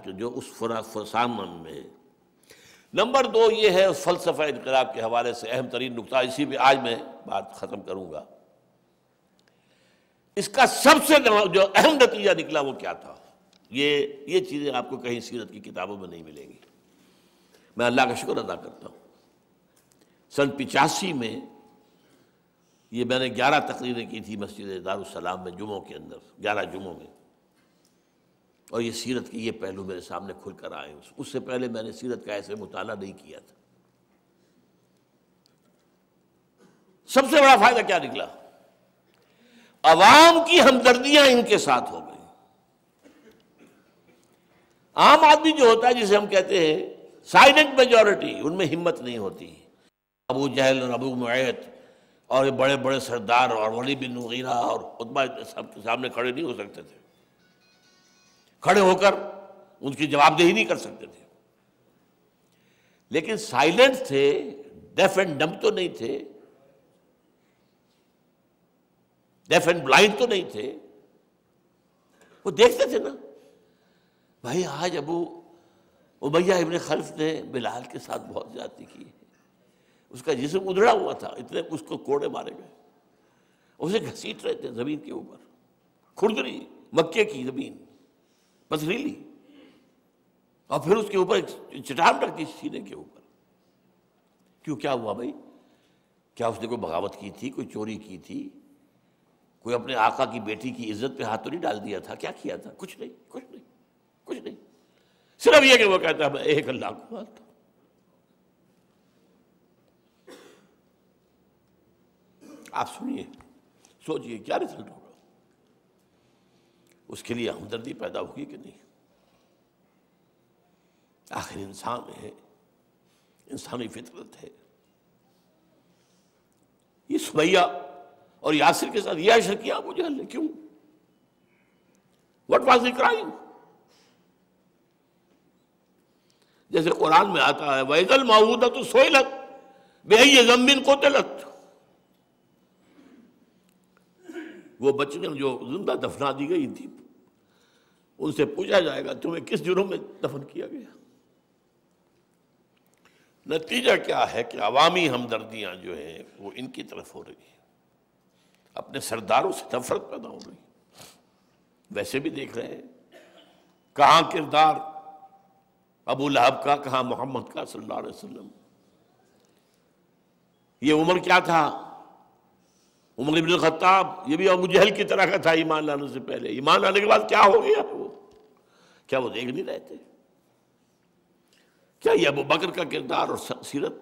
کہ جو اس فرسامن میں ہے۔ نمبر 2 یہ ہے فلسفہ انقلاب کے حوالے سے اہم ترین نقطہ، اسی پہ آج میں بات ختم کروں گا۔ اس کا سب سے جو اہم نتیجہ نکلا وہ کیا تھا؟ یہ چیزیں آپ کو کہیں سیرت کی کتابوں میں نہیں ملیں گی۔ میں اللہ کا شکر ادا کرتا ہوں، سن 85 میں یہ میں نے 11 تقریریں کی تھی مسجد دارالسلام میں جمعوں کے اندر، 11 جمعوں میں، اور یہ سیرت کے یہ پہلو میرے سامنے کھل کر آئے۔ اس سے پہلے میں نے سیرت کا ایسے مطالعہ نہیں کیا تھا۔ سب سے بڑا فائدہ کیا نکلا؟ عوام کی ہمدردیاں ان کے ساتھ ہو گئی۔ عام آدمی جو ہوتا ہے، جسے ہم کہتے ہیں سائلنٹ میجورٹی، ان میں ہمت نہیں ہوتی۔ ابو جہل اور ابو معیط اور یہ بڑے بڑے سردار اور ولید بن مغیرہ اور عتبہ سب کے سامنے کھڑے نہیں ہو سکتے تھے، کھڑے ہو کر ان کی جواب دہی نہیں کر سکتے تھے، لیکن سائلنٹ تھے، ڈیف اینڈ ڈمب تو نہیں تھے، ڈیف اینڈ بلائنڈ تو نہیں تھے، وہ دیکھتے تھے نا۔ بھائی آج ابو امیہ ابن خلف نے بلال کے ساتھ بہت زیادتی کی ہے، اس کا جسم ادھڑا ہوا تھا، اتنے اس کو کوڑے مارے گئے، اسے گھسیٹ رہے تھے زمین کے اوپر، کھردری مکے کی زمین پتھریلی، اور پھر اس کے اوپر چٹان رکھ دی سینے کے اوپر۔ کیوں؟ کیا ہوا بھائی؟ کیا اس نے کوئی بغاوت کی تھی، کوئی چوری کی تھی، کوئی اپنے آقا کی بیٹی کی عزت پہ ہاتھ تو نہیں ڈال دیا تھا؟ کیا کیا تھا؟ کچھ نہیں، کچھ نہیں، کچھ نہیں، صرف یہ کہ وہ کہتا ہے میں ایک اللہ کو مانتا ہوں۔ آپ سنیے، سوچئے کیا رزلٹ ہوگا؟ اس کے لیے ہمدردی پیدا ہوگی کہ نہیں؟ آخر انسان ہے، انسانی فطرت ہے۔ یہ سمیہ اور یاسر کے ساتھ یہ عشر کیا ابو جہل نے، کیوں؟ What was he crying؟ جیسے قرآن میں آتا ہے وَإِذَا الْمَوْءُودَةُ سُئِلَتْ بِأَيِّ ذَنبٍ قُتِلَتْ، وہ بچیاں جو زندہ دفنا دی گئی تھی، ان سے پوچھا جائے گا تمہیں کس جرم میں دفن کیا گیا؟ نتیجہ کیا ہے کہ عوامی ہمدردیاں جو ہیں وہ ان کی طرف ہو رہی ہیں، اپنے سرداروں سے نفرت پیدا ہو رہی ہے۔ ویسے بھی دیکھ رہے ہیں کہاں کردار ابو لہب کا، کہاں محمد کا صلی اللہ علیہ وسلم۔ یہ عمر کیا تھا؟ عمر ابن الخطاب یہ بھی ابو جہل کی طرح کا تھا ایمان لانے سے پہلے، ایمان لانے کے بعد کیا ہو گیا وہ؟ کیا وہ دیکھ نہیں رہے تھے؟ کیا یہ ابو بکر کا کردار اور سیرت،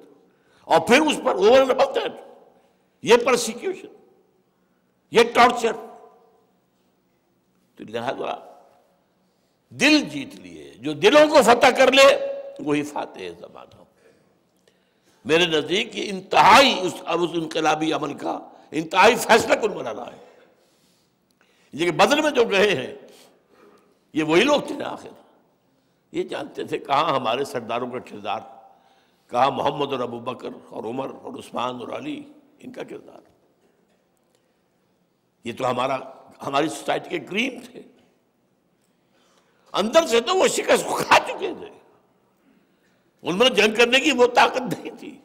اور پھر اس پر اوور اینڈ ابو دیٹ یہ پرسیکیوشن، یہ ٹارچر۔ تو لہذا دل جیت لیے، جو دلوں کو فتح کر لے وہی فاتح زمانہ۔ میرے نزدیک یہ انتہائی اس انقلابی عمل کا انتہائی فیصلہ کن مرحلہ ہے۔ یہ کہ بدر میں جو گئے ہیں یہ وہی لوگ تھے نا، آخر یہ جانتے تھے کہاں ہمارے سرداروں کا کردار، کہاں محمد اور ابو بکر اور عمر اور عثمان اور علی، ان کا کردار۔ یہ تو ہماری سوسائٹی کے کریم تھے، اندر سے تو وہ شکست کھا چکے تھے، ان میں جنگ کرنے کی وہ طاقت نہیں تھی،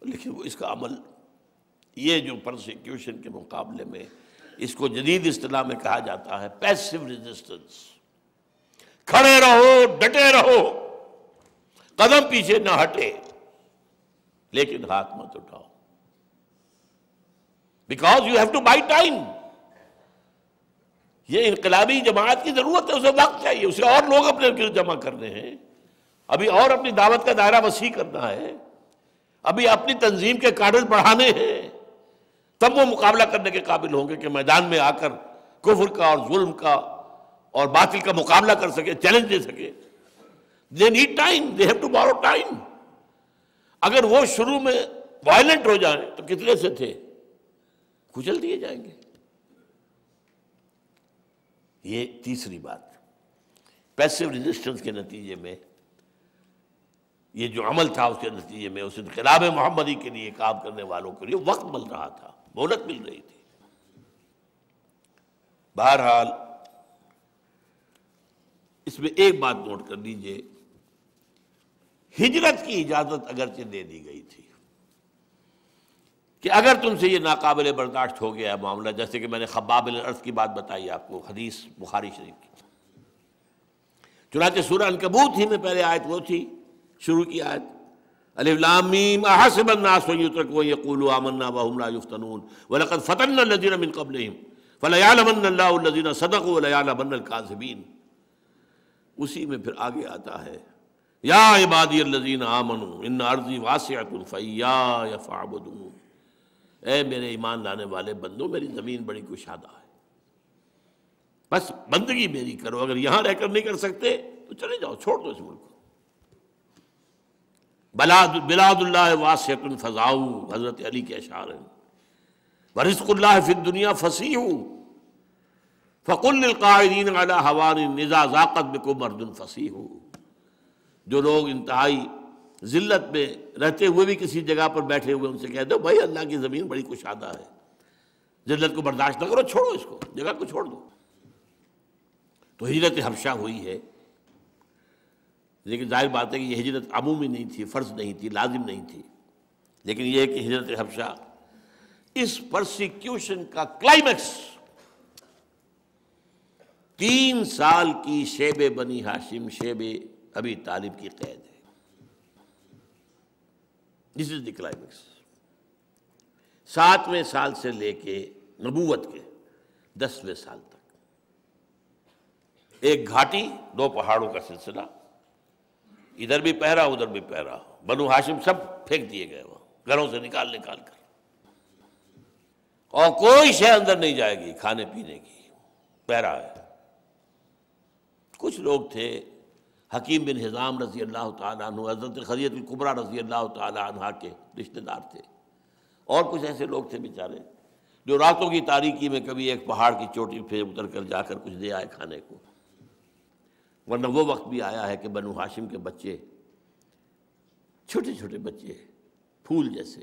لیکن وہ اس کا عمل، یہ جو پرسیکیوشن کے مقابلے میں اس کو جدید اصطلاح میں کہا جاتا ہے پیسو ریزسٹنس۔ کھڑے رہو، ڈٹے رہو، قدم پیچھے نہ ہٹے، لیکن ہاتھ مت اٹھاؤ، because you have to buy time. یہ انقلابی جماعت کی ضرورت ہے، اسے وقت چاہیے، اسے اور لوگ اپنے گرد جمع کرنے ہیں، ابھی اور اپنی دعوت کا دائرہ وسیع کرنا ہے، ابھی اپنی تنظیم کے کاڈر بڑھانے ہیں، تب وہ مقابلہ کرنے کے قابل ہوں گے کہ میدان میں آ کر کفر کا اور ظلم کا اور باطل کا مقابلہ کر سکے، چیلنج دے سکے۔ they need time, they have to borrow time۔ اگر وہ شروع میں وائلنٹ ہو جائیں تو کتنے سے تھے کچل دیے جائیں گے۔ یہ تیسری بات، پیسو ریزسٹنس کے نتیجے میں یہ جو عمل تھا اس کے نتیجے میں اس انقلاب محمدی کے لیے کام کرنے والوں کے لیے وقت مل رہا تھا، مہلت مل رہی تھی۔ بہرحال اس میں ایک بات نوٹ کر لیجئے، ہجرت کی اجازت اگرچہ دے دی گئی تھی کہ اگر تم سے یہ ناقابل برداشت ہو گیا ہے معاملہ، جیسے کہ میں نے خباب بن الارض کی بات بتائی آپ کو، حدیث بخاری شریف کی، چنانچہ سورہ عنکبوت ہی میں پہلے آیت وہ تھی، شروع کی آیت الف لام میم احسب الناس ان یترکوا ان یقولوا آمنا وهم لا یفتنون ولقد فتنا الذین من قبلهم فلیعلمن اللہ الذین صدقوا ولیعلمن الکاذبین۔ اسی میں پھر آگے آتا ہے یا عبادی الذین آمنوا ان ارضی واسعۃ فایای فاعبدون، اے میرے ایمان لانے والے بندو، میری زمین بڑی کشادہ ہے، بس بندگی میری کرو، اگر یہاں رہ کر نہیں کر سکتے تو چلے جاؤ، چھوڑ دو اس ملک کو۔ بلاد اللہ واسعۃ فضاؤ، حضرت علی کے اشعار ہیں، ورزق اللہ فی الدنیا فصیح فقل للقاعدین علی ہوان اذا ضاقت بکم ارض فصیح۔ جو لوگ انتہائی ذلت میں رہتے ہوئے بھی کسی جگہ پر بیٹھے ہوئے، ان سے کہہ دو بھائی اللہ کی زمین بڑی کشادہ ہے، ذلت کو برداشت نہ کرو، چھوڑو اس کو، جگہ کو چھوڑ دو۔ تو ہجرت حبشہ ہوئی ہے، لیکن ظاہر بات ہے کہ یہ ہجرت عمومی نہیں تھی، فرض نہیں تھی، لازم نہیں تھی، لیکن یہ ہے کہ ہجرت حبشہ اس پرسیکیوشن کا کلائمیکس 3 سال کی شیب بنی ہاشم، شیب ابی طالب کی قید ہے۔ دس از دی کلائمیکس۔ 7ویں سال سے لے کے نبوت کے 10ویں سال تک ایک گھاٹی، 2 پہاڑوں کا سلسلہ، ادھر بھی پہرا ادھر بھی پہرا، بنو ہاشم سب پھینک دیے گئے وہاں، گھروں سے نکال کر، اور کوئی شے اندر نہیں جائے گی کھانے پینے کی، پہرا ہے۔ کچھ لوگ تھے، حکیم بن حزام رضی اللہ تعالیٰ عنہ، حضرت خدیجہ الکبریٰ رضی اللہ تعالیٰ عنہ کے رشتہ دار تھے، اور کچھ ایسے لوگ تھے بیچارے جو راتوں کی تاریکی میں کبھی ایک پہاڑ کی چوٹی پہ اتر کر جا کر کچھ دے آئے کھانے کو، ورنہ وہ وقت بھی آیا ہے کہ بنو ہاشم کے بچے، چھوٹے چھوٹے بچے، پھول جیسے،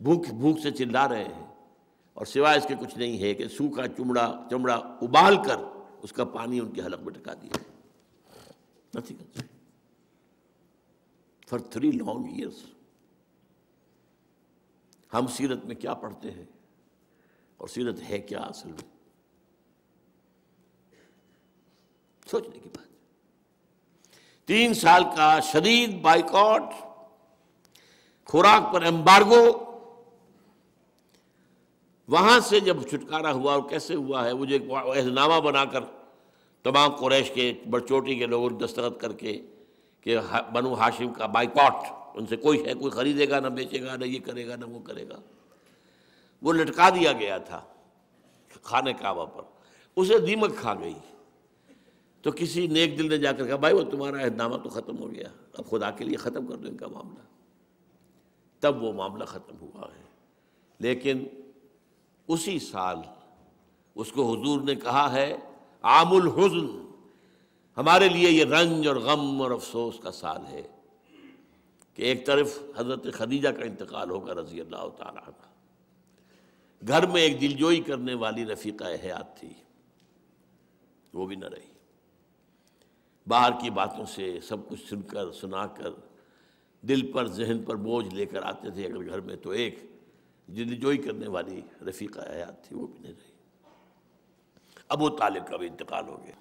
بھوک سے چلا رہے ہیں، اور سوائے اس کے کچھ نہیں ہے کہ سوکھا چمڑا ابال کر اس کا پانی ان کے حلق میں ٹکا دیا، nothing else. For 3 long years ہم سیرت میں کیا پڑھتے ہیں اور سیرت ہے کیا اصل میں، سوچنے کی بات۔ 3 سال کا شدید بائیکاٹ، خوراک پر ایمبارگو، وہاں سے جب چھٹکارا ہوا، اور کیسے ہوا ہے، وہ جو ایک عہدنامہ بنا کر تمام قریش کے بڑچوٹی کے لوگوں نے دستخط کر کے کہ بنو ہاشم کا بائیکاٹ، ان سے کوئی خریدے گا نہ بیچے گا، نہ یہ کرے گا نہ وہ کرے گا، وہ لٹکا دیا گیا تھا خانہ کعبہ پر، اسے دیمک کھا گئی۔ تو کسی نیک دل نے جا کر کہا بھائی وہ تمہارا عہدنامہ تو ختم ہو گیا، اب خدا کے لیے ختم کر دو ان کا معاملہ۔ تب وہ معاملہ ختم ہوا ہے، لیکن اسی سال اس کو حضور نے کہا ہے عام الحزن، ہمارے لیے یہ رنج اور غم اور افسوس کا سال ہے کہ ایک طرف حضرت خدیجہ کا انتقال ہوگا رضی اللہ تعالیٰ عنہ، گھر میں ایک دلجوئی کرنے والی رفیقہ حیات تھی، وہ بھی نہ رہی، باہر کی باتوں سے سب کچھ سنا کر دل پر ذہن پر بوجھ لے کر آتے تھے اگر گھر میں، تو ایک دلجوئی کرنے والی رفیقہ حیات تھی، وہ بھی نہیں رہی۔ ابو طالب کا بھی انتقال ہو گیا،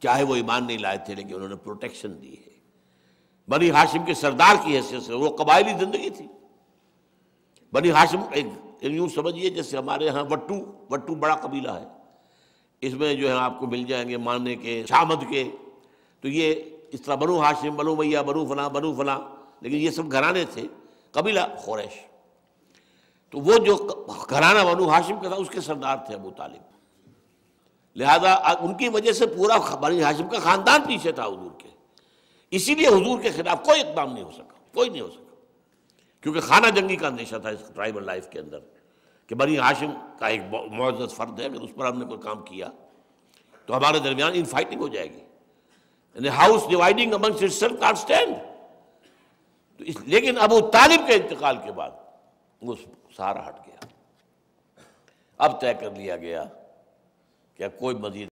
چاہے وہ ایمان نہیں لائے تھے لیکن انہوں نے پروٹیکشن دی ہے، بنی ہاشم کے سردار کی حیثیت سے، وہ قبائلی زندگی تھی۔ بنی ہاشم ایک یوں سمجھیے جیسے ہمارے ہاں وٹو بڑا قبیلہ ہے، اس میں جو ہے آپ کو مل جائیں گے ماننے کے، شامد کے، تو یہ اس طرح بنو ہاشم، بنو امیہ، بنو فلاں، لیکن یہ سب گھرانے تھے، قبیلہ قریش۔ تو وہ جو گھرانہ بنو ہاشم کا تھا اس کے سردار تھے ابو طالب، لہذا ان کی وجہ سے پورا بنی ہاشم کا خاندان پیچھے تھا حضور کے، اسی لیے حضور کے خلاف کوئی اقدام نہیں ہو سکا، کوئی نہیں ہو سکا، کیونکہ خانہ جنگی کا اندیشہ تھا اس ٹرائبل لائف کے اندر کہ بنی ہاشم کا ایک معزز فرد ہے، اگر اس پر ہم نے کوئی کام کیا تو ہمارے درمیان ان فائٹنگ ہو جائے گی، house dividing amongst itself can't stand. لیکن ابو طالب کے انتقال کے بعد وہ سہارا ہٹ گیا، اب طے کر لیا گیا کہ اب کوئی مزید